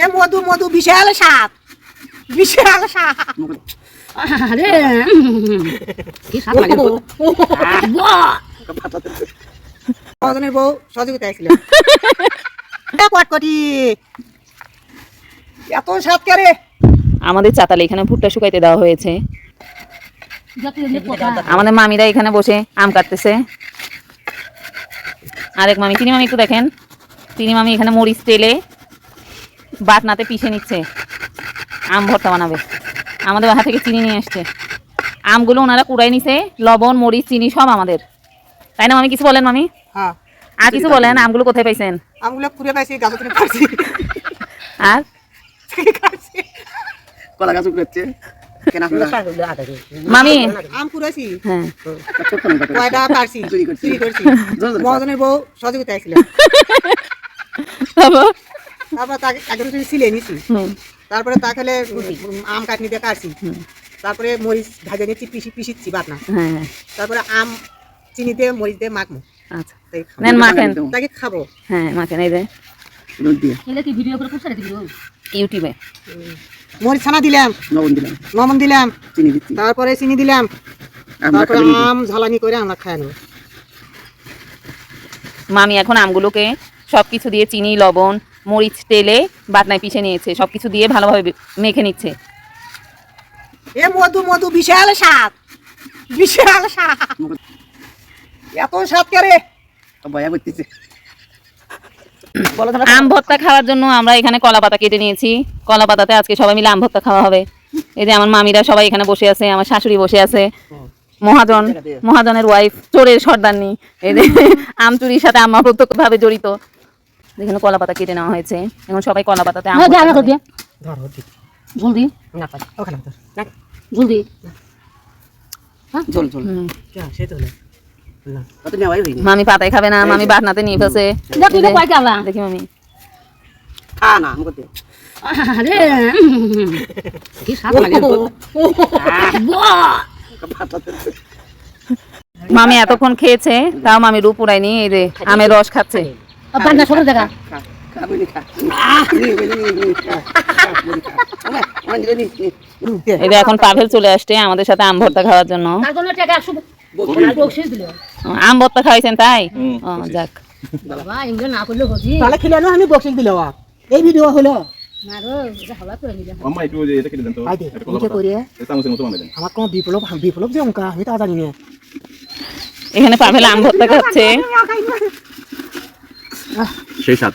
এ মধু মধু বিশাল স্বাদ, বিশাল স্বাদ। আরে কি স্বাদ লাগে মদনের বউ সহযোগিতা ছিল কটকটি, এত স্বাদ করে। আমাদের চাতালে এখানে ভুট্টা শুকাইতে দেওয়া হয়েছে। আমাদের মামিরা এখানে বসে আম কাটতেছে। আরেক মামি, চিনি মামি একটু দেখেন, চিনি মামি এখানে মরিচ তেলে বাটনাতে পিষে নিচ্ছে, আম ভর্তা বানাবে। আমাদের বাসা থেকে চিনি নিয়ে আসছে, আমগুলো ওনারা কুড়াই নিছে, লবণ মরিচ চিনি সব আমাদের, তাই না মামি? কিছু বলেন মামি, হ্যাঁ আর কিছু বলেন। আমগুলো কোথায় পাইছেন? আমগুলো কুড়ে পাইছি, গাছ থেকে পারছি, আর কলা গাছ উঠছে মামি আম কুড়াইছি, হ্যাঁ কয়টা পারছি, চুরি করছি। মদনের বউ সহযোগিতা ছিল। তারপর তাকে আগে ছিলে নিছি, তারপরে তা খেলে আম কাটনি দিয়ে কাটছি, তারপরে মরিচ ভাজে নিচ্ছি, পিষিচ্ছি বাটনা, হ্যাঁ তারপরে আম চিনি দিয়ে মরিচ দিয়ে মাখবো, আচ্ছা তাই খাবো। নেন মাখেন, তাকে খাবো। হ্যাঁ মাখেন, এই যে কি ভিডিও করে পোস্ট করে দিব ইউটিউবে। মরিচ ছানা দিলাম, লবণ দিলাম, তারপরে চিনি দিলাম, তারপরে আম ঝালানি করে আমরা খাই নেবো। মামি এখন আমগুলোকে সবকিছু দিয়ে চিনি লবণ মরিচ তেলে বাটনায় পিষে নিয়েছে, সবকিছু দিয়ে ভালোভাবে মেখে নিচ্ছে। এ মধু মধু বিশাল স্বাদ, বিশাল স্বাদ, এত স্বাদ করে। ভয়া করতেছে। আম ভর্তা খাওয়ার জন্য আমরা এখানে কলা পাতা কেটে নিয়েছি, কলা পাতাতে আজকে সবাই মিলে আম ভর্তা খাওয়া হবে। এই যে আমার মামিরা সবাই এখানে বসে আছে, আমার শাশুড়ি বসে আছে, মহাজন মহাজনের ওয়াইফ, চোরের সর্দারনি। এই যে আম চুরির সাথে আম্মা প্রত্যক্ষভাবে জড়িত। এখানে কলা পাতা কেটে নেওয়া হয়েছে, এখন সবাই কলা পাতাতে আম ভর্তা খাবে। জলদি না পাই ওখানে ধর না, জলদি ঝোল ঝোল হুম। সেই তো হলো না। কত নেওয়াই হয়নি। মামি পাতায় খাবে না, মামি বাটনাতে নিয়ে ফেলছে। দেখি তো কয় কালা দেখি মামি, খা না আমাকে আরে কি স্বাদ লাগে মামি এতক্ষণ খেয়েছে, তাও মামি রূপ উড়ায়নি। এই যে আমের রস খাচ্ছে। বান্দা সরে দেখা এই যে এখন পাভেল চলে আসছে আমাদের সাথে আম ভর্তা খাওয়ার জন্য। তার জন্য টাকা 100 বকশিশ দিল আম ভর্তা খাওয়াইছেন তাই? ও যাক, বাবা এগুলো না করলে হজি তাহলে খেলে না, আমি বক্সিং দিল এই ভিডিও হলো না গো এটা হাওয়া করে নিলাম আম্মা একটু যে এটা কেটে দেন তো। আই দে, একটা নিচে করে চামচের মতো বানাই দেন। আমার কোন বিপ্লব যে অঙ্কা আমি তা জানি না। এখানে পাভেল আম ভর্তা খাচ্ছে। সেই স্বাদ।